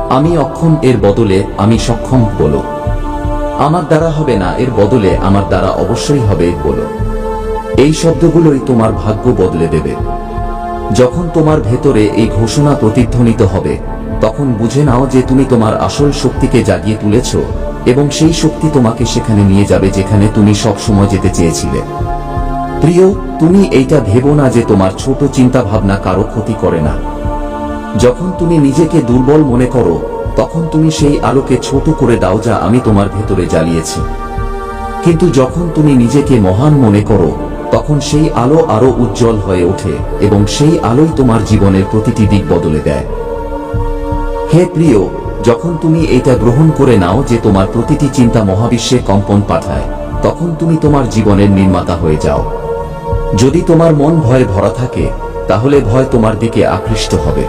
আমি অক্ষম এর বদলে আমি সক্ষম বলো। আমার দ্বারা হবে না এর বদলে আমার দ্বারা অবশ্যই হবে বলো। এই শব্দগুলোই তোমার ভাগ্য বদলে দেবে। যখন তোমার ভেতরে এই ঘোষণা প্রতিধ্বনিত হবে, তখন বুঝে নাও যে তুমি তোমার আসল শক্তিকে জাগিয়ে তুলেছ, এবং সেই শক্তি তোমাকে সেখানে নিয়ে যাবে যেখানে তুমি সব সময় যেতে চেয়েছিলে। প্রিয়, তুমি এইটা ভেবো না যে তোমার ছোট চিন্তা ভাবনা কারো ক্ষতি করে না। যখন তুমি নিজেকে দুর্বল মনে করো, তখন তুমি সেই আলোকে ছোট করে দাও যা আমি তোমার ভেতরে জ্বালিয়েছি। কিন্তু যখন তুমি নিজেকে মহান মনে করো, তখন সেই আলো আরো উজ্জ্বল হয়ে ওঠে, এবং সেই আলোই তোমার জীবনের প্রতিটি দিক বদলে দেয়। হে প্রিয়, যখন তুমি এটা গ্রহণ করে নাও যে তোমার প্রতিটি চিন্তা মহাবিশ্বে কম্পন পাঠায়, তখন তুমি তোমার জীবনের নির্মাতা হয়ে যাও। যদি তোমার মন ভয়ে ভরা থাকে, তাহলে ভয় তোমার দিকে আকৃষ্ট হবে।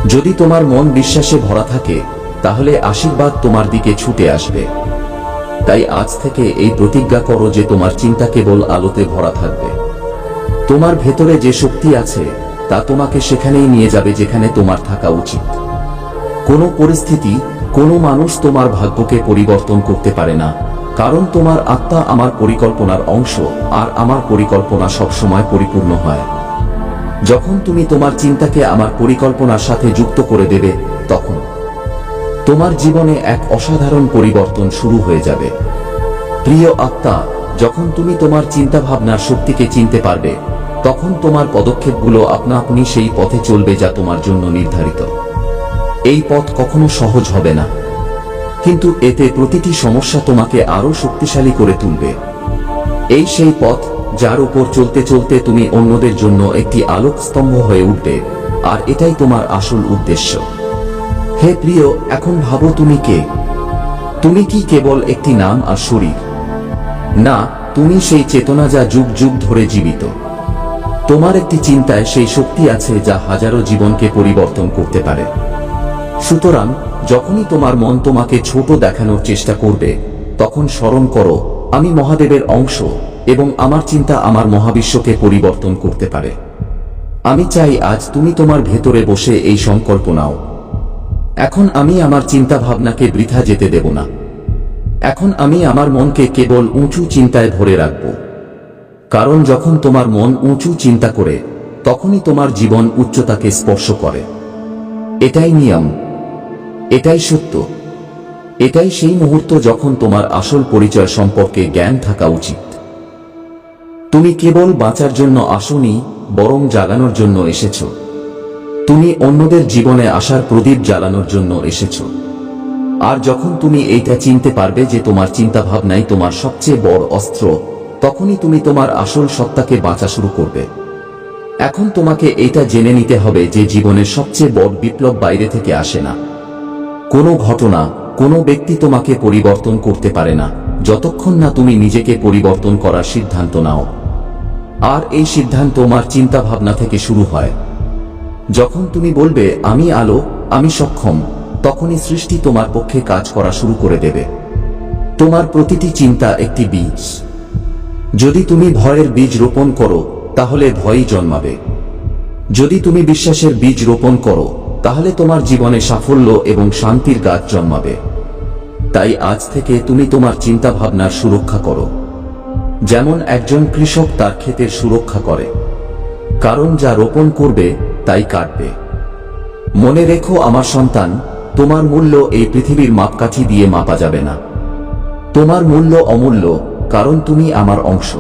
যদি তোমার মন বিশ্বাসে ভরা থাকে, তাহলে আশীর্বাদ তোমার দিকে ছুটে আসবে। তাই আজ থেকে এই প্রতিজ্ঞা করো যে তোমার চিন্তা কেবল আলোতে ভরা থাকবে। তোমার ভেতরে যে শক্তি আছে, তা তোমাকে সেখানেই নিয়ে যাবে যেখানে তোমার থাকা উচিত। কোনো পরিস্থিতি, কোনো মানুষ তোমার ভাগ্যকে পরিবর্তন করতে পারে না, কারণ তোমার আত্মা আমার পরিকল্পনার অংশ, আর আমার পরিকল্পনা সবসময় পরিপূর্ণ হয়। যখন তুমি তোমার চিন্তাকে আমার পরিকল্পনার সাথে যুক্ত করে দেবে, তখন তোমার জীবনে এক অসাধারণ পরিবর্তন শুরু হয়ে যাবে। প্রিয় আত্মা, যখন তুমি তোমার চিন্তা ভাবনার শক্তিকে চিনতে পারবে, তখন তোমার পদক্ষেপগুলো আপনা আপনি সেই পথে চলবে যা তোমার জন্য নির্ধারিত। এই পথ কখনো সহজ হবে না, কিন্তু এতে প্রতিটি সমস্যা তোমাকে আরো শক্তিশালী করে তুলবে। এই সেই পথ যার উপর চলতে চলতে তুমি অন্যদের জন্য একটি আলোক স্তম্ভ হয়ে উঠবে, আর এটাই তোমার আসল উদ্দেশ্য। হে প্রিয়, এখন ভাবো তুমি কে? তুমি কি কেবল একটি নাম আর শরীর? না, তুমি সেই চেতনা যা যুগ যুগ ধরে জীবিত। তোমার একটি চিন্তায় সেই শক্তি আছে যা হাজারো জীবনকে পরিবর্তন করতে পারে। সুতরাং যখনই তোমার মন তোমাকে ছোট দেখানোর চেষ্টা করবে, তখন স্মরণ করো, আমি মহাদেবের অংশ, এবং আমার চিন্তা আমার মহাবিশ্বকে পরিবর্তন করতে পারে। আমি চাই আজ তুমি তোমার ভেতরে বসে এই সংকল্প নাও। এখন আমি আমার চিন্তা ভাবনাকে বৃথা যেতে দেব না। এখন আমি আমার মনকে কেবল উঁচু চিন্তায় ভরে রাখব। কারণ যখন তোমার মন উঁচু চিন্তা করে, তখনই তোমার জীবন উচ্চতাকে স্পর্শ করে। এটাই নিয়ম, এটাই সত্য, এটাই সেই মুহূর্ত যখন তোমার আসল পরিচয় সম্পর্কে জ্ঞান থাকা উচিত। তুমি কেবল বাঁচার জন্য আসোনি, বরং জাগানোর জন্য এসেছ। তুমি অন্যদের জীবনে আসার প্রদীপ জ্বালানোর জন্য এসেছ। আর যখন তুমি এইটা চিনতে পারবে যে তোমার চিন্তা ভাবনাই তোমার সবচেয়ে বড় অস্ত্র, তখনই তুমি তোমার আসল সত্তাকে বাঁচা শুরু করবে। এখন তোমাকে এইটা জেনে নিতে হবে যে জীবনের সবচেয়ে বড় বিপ্লব বাইরে থেকে আসে না। কোনো ঘটনা, কোনো ব্যক্তি তোমাকে পরিবর্তন করতে পারে না, যতক্ষণ না তুমি নিজেকে পরিবর্তন করার সিদ্ধান্ত নাও। আর এই সিদ্ধান্ত তোমার চিন্তা ভাবনা থেকে শুরু হয়। যখন তুমি বলবে আমি আলো, আমি সক্ষম, তখনই সৃষ্টি তোমার পক্ষে কাজ করা শুরু করে দেবে। তোমার প্রতিটি চিন্তা একটি বীজ। যদি তুমি ভয়ের বীজ রোপণ করো, তাহলে ভয়ই জন্মাবে। যদি তুমি বিশ্বাসের বীজ রোপণ করো, তাহলে তোমার জীবনে সাফল্য এবং শান্তির গাছ জন্মাবে। তাই আজ থেকে তুমি তোমার চিন্তা ভাবনার সুরক্ষা করো, যেমন একজন কৃষক তার ক্ষেতের সুরক্ষা করে। কারণ যা রোপণ করবে তাই কাটবে। মনে রেখো আমার সন্তান, তোমার মূল্য এই পৃথিবীর মাপকাঠি দিয়ে মাপা যাবে না। তোমার মূল্য অমূল্য, কারণ তুমি আমার অংশ।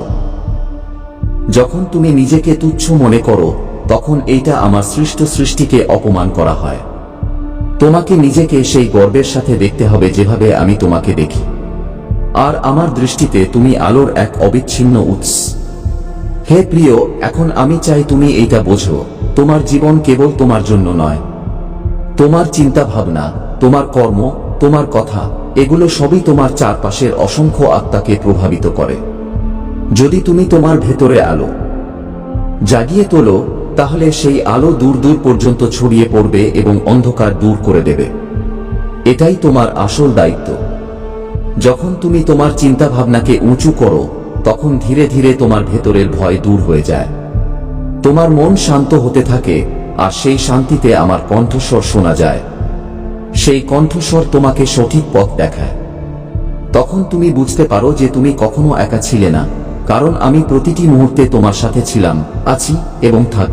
যখন তুমি নিজেকে তুচ্ছ মনে করো, তখন এইটা আমার সৃষ্ট সৃষ্টিকে অপমান করা হয়। তোমাকে নিজেকে সেই গর্বের সাথে দেখতে হবে যেভাবে আমি তোমাকে দেখি। আর আমার দৃষ্টিতে তুমি আলোর এক অবিচ্ছিন্ন উৎস। হে প্রিয়, এখন আমি চাই তুমি এইটা বোঝো, তোমার জীবন কেবল তোমার জন্য নয়। তোমার চিন্তা ভাবনা, তোমার কর্ম, তোমার কথা, এগুলো সবই তোমার চারপাশের অসংখ্য আত্মাকে প্রভাবিত করে। যদি তুমি তোমার ভেতরে আলো জাগিয়ে তোলো, তাহলে সেই আলো দূর দূর পর্যন্ত ছড়িয়ে পড়বে এবং অন্ধকার দূর করে দেবে। এটাই তোমার আসল দায়িত্ব। যখন তুমি তোমার চিন্তা ভাবনাকে উঁচু করো, তখন ধীরে ধীরে তোমার ভেতরের ভয় দূর হয়ে যায়। তোমার মন শান্ত হতে থাকে, আর সেই শান্তিতে আমার কণ্ঠস্বর শোনা যায়। সেই কণ্ঠস্বর তোমাকে সঠিক পথ দেখায়। তখন তুমি বুঝতে পারো যে তুমি কখনো একা ছিলে না, কারণ আমি প্রতিটি মুহূর্তে তোমার সাথে ছিলাম, আছি এবং থাক।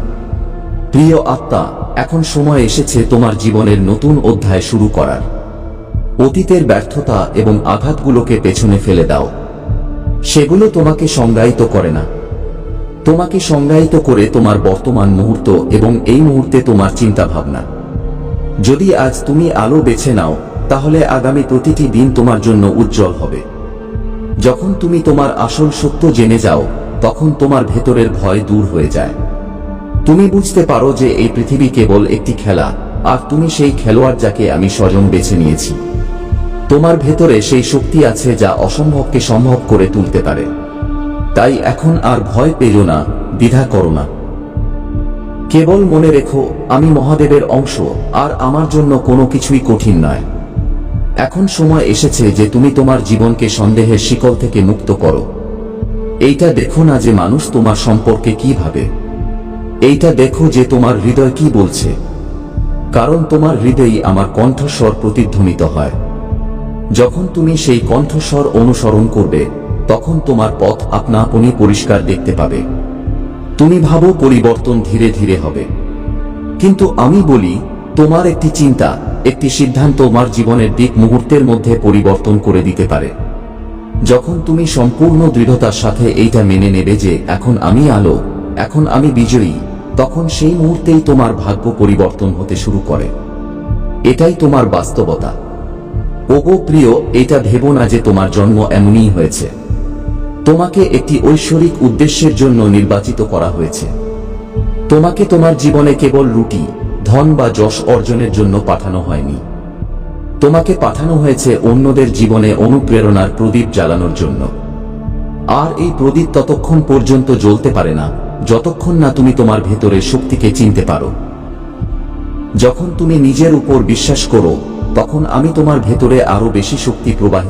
প্রিয় আত্মা, এখন সময় এসেছে তোমার জীবনের নতুন অধ্যায় শুরু করার। অতীতের ব্যর্থতা এবং আঘাতগুলোকে পেছনে ফেলে দাও। সেগুলো তোমাকে সংজ্ঞায়িত করে না। তোমাকে সংজ্ঞায়িত করে তোমার বর্তমান মুহূর্ত এবং এই মুহূর্তে তোমার চিন্তা ভাবনা। যদি আজ তুমি আলো বেছে নাও, তাহলে আগামী প্রতিটি দিন তোমার জন্য উজ্জ্বল হবে। যখন তুমি তোমার আসল সত্য জেনে যাও, তখন তোমার ভেতরের ভয় দূর হয়ে যায়। তুমি বুঝতে পারো যে এই পৃথিবী কেবল একটি খেলা, আর তুমি সেই খেলোয়াড় যাকে আমি স্বয়ং বেছে নিয়েছি। তোমার ভেতরে সেই শক্তি আছে যা অসম্ভবকে সম্ভব করে তুলতে পারে। তাই এখন আর ভয় পেও না, দ্বিধা করো না। কেবল মনে রেখো, আমি মহাদেবের অংশ, আর আমার জন্য কোনো কিছুই কঠিন নয়। এখন সময় এসেছে যে তুমি তোমার জীবনকে সন্দেহের শিকল থেকে মুক্ত করো। এইটা দেখো না যে মানুষ তোমার সম্পর্কে কি ভাবে, এইটা দেখো যে তোমার হৃদয় কি বলছে। কারণ তোমার হৃদয়ই আমার কণ্ঠস্বর প্রতিধ্বনিত হয়। যখন তুমি সেই কণ্ঠস্বর অনুসরণ করবে, তখন তোমার পথ আপনা আপনি পরিষ্কার দেখতে পাবে। তুমি ভাবো পরিবর্তন ধীরে ধীরে হবে, কিন্তু আমি বলি, তোমার একটি চিন্তা, একটি সিদ্ধান্ত তোমার জীবনের দিক মুহূর্তের মধ্যে পরিবর্তন করে দিতে পারে। যখন তুমি সম্পূর্ণ দৃঢ়তার সাথে এইটা মেনে নেবে যে এখন আমি আলো, এখন আমি বিজয়ী, তখন সেই মুহূর্তেই তোমার ভাগ্য পরিবর্তন হতে শুরু করে। এটাই তোমার বাস্তবতা। ওগো প্রিয়, এটা ভেবো না যে তোমার জন্ম এমনই হয়েছে। তোমাকে একটি ঐশ্বরিক উদ্দেশ্যের জন্য নির্বাচিত করা হয়েছে। তোমাকে তোমার জীবনে কেবল রুটি, ধন বা যশ অর্জনের জন্য পাঠানো হয়নি। তোমাকে পাঠানো হয়েছে অন্যদের জীবনে অনুপ্রেরণার প্রদীপ জ্বালানোর জন্য। আর এই প্রদীপ ততক্ষণ পর্যন্ত জ্বলতে পারে না, যতক্ষণ না তুমি তোমার ভেতরের শক্তিকে চিনতে পারো। যখন তুমি নিজের উপর বিশ্বাস করো, তখন আমি তোমার ভেতরে আরো বেশি শক্তি প্রবাহিত